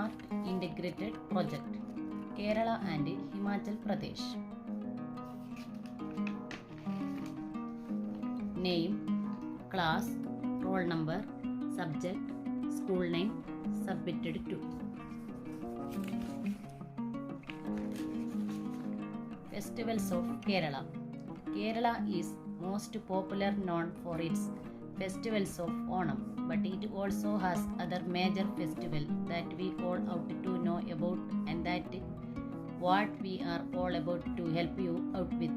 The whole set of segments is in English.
Art Integrated Project, Kerala and Himachal Pradesh. Name, class, roll number, subject, school name, submitted to. Festivals of Kerala. Kerala is most popular known for its festivals of Onam, but it also has other major festivals that we all ought to know about, and that what we are all about to help you out with.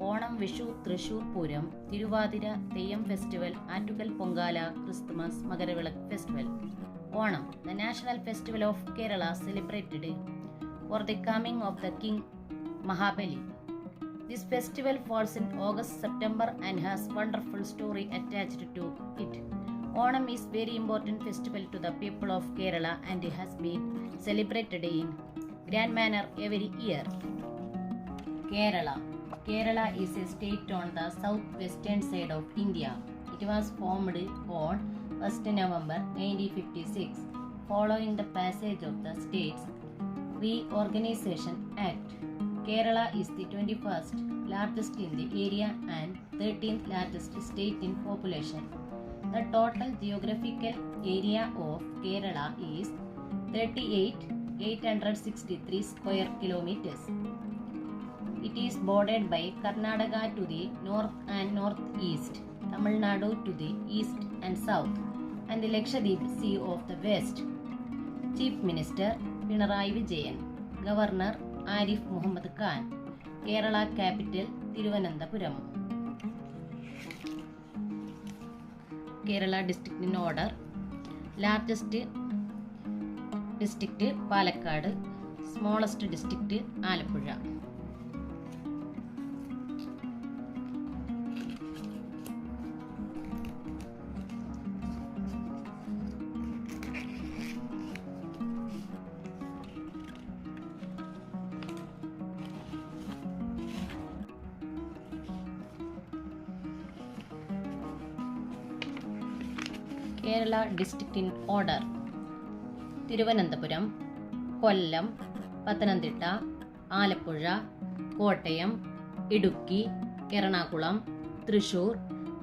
Onam, Vishu, Thrissur Puram, Tiruvadira, Theyyam Festival, Attukal Pongala, Christmas, Magaravilak Festival. Onam, the national festival of Kerala, celebrated for the coming of the King Mahabali. This festival falls in August-September and has wonderful story attached to it. Onam is very important festival to the people of Kerala and has been celebrated in grand manner every year. Kerala. Kerala is a state on the southwestern side of India. It was formed on 1st November 1956 following the passage of the States Reorganization Act. Kerala is the 21st largest in the area and 13th largest state in population. The total geographical area of Kerala is 38,863 square kilometers. It is bordered by Karnataka to the north and northeast, Tamil Nadu to the east and south, and the Lakshadweep Sea of the west. Chief Minister Pinarayi Vijayan. Governor Arif Muhammad Khan. Kerala capital Thiruvananthapuram. Kerala district in order. Largest district Palakkad. Smallest district Alappuzha. Kerala district in order. Thiruvananthapuram, Kollam, Pathanamthitta, Alappuzha, Kottayam, Idukki, Ernakulam, Thrissur,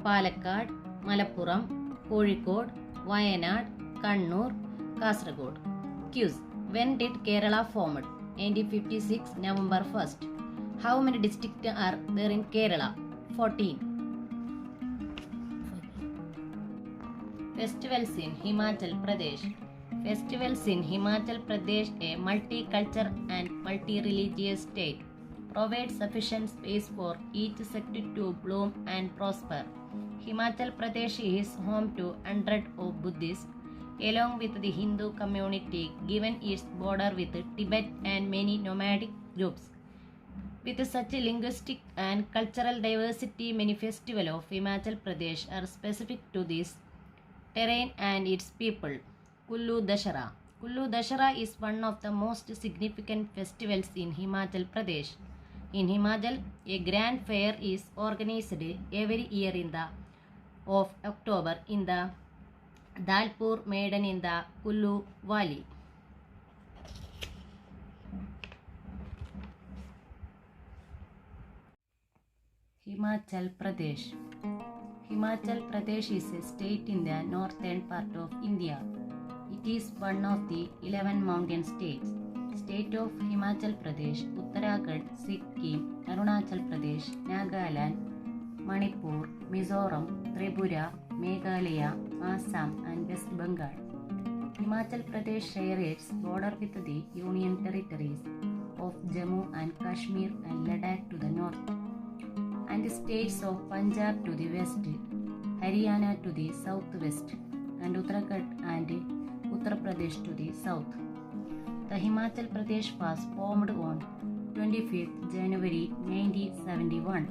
Palakkad, Malappuram, Kozhikode, Wayanad, Kannur, Kasaragod. Quiz. When did Kerala formed? 1956 November 1st. How many districts are there in Kerala? 14. Festivals in Himachal Pradesh. Festivals in Himachal Pradesh, a multicultural and multi-religious state, provides sufficient space for each sect to bloom and prosper. Himachal Pradesh is home to hundreds of Buddhists, along with the Hindu community, given its border with Tibet and many nomadic groups. With such linguistic and cultural diversity, many festivals of Himachal Pradesh are specific to this terrain and its people. Kullu Dashara. Kullu Dashara is one of the most significant festivals in Himachal Pradesh. In Himachal, a grand fair is organized every year in the of October in the Dalpur Maidan in the Kullu Valley. Himachal Pradesh. Himachal Pradesh is a state in the northern part of India. It is one of the 11 mountain states. State of Himachal Pradesh, Uttarakhand, Sikkim, Arunachal Pradesh, Nagaland, Manipur, Mizoram, Tripura, Meghalaya, Assam and West Bengal. Himachal Pradesh shares its border with the Union territories of Jammu and Kashmir and Ladakh to the north, and the states of Punjab to the west, Haryana to the southwest, and Uttarakhand and Uttar Pradesh to the south. The Himachal Pradesh was formed on 25th January 1971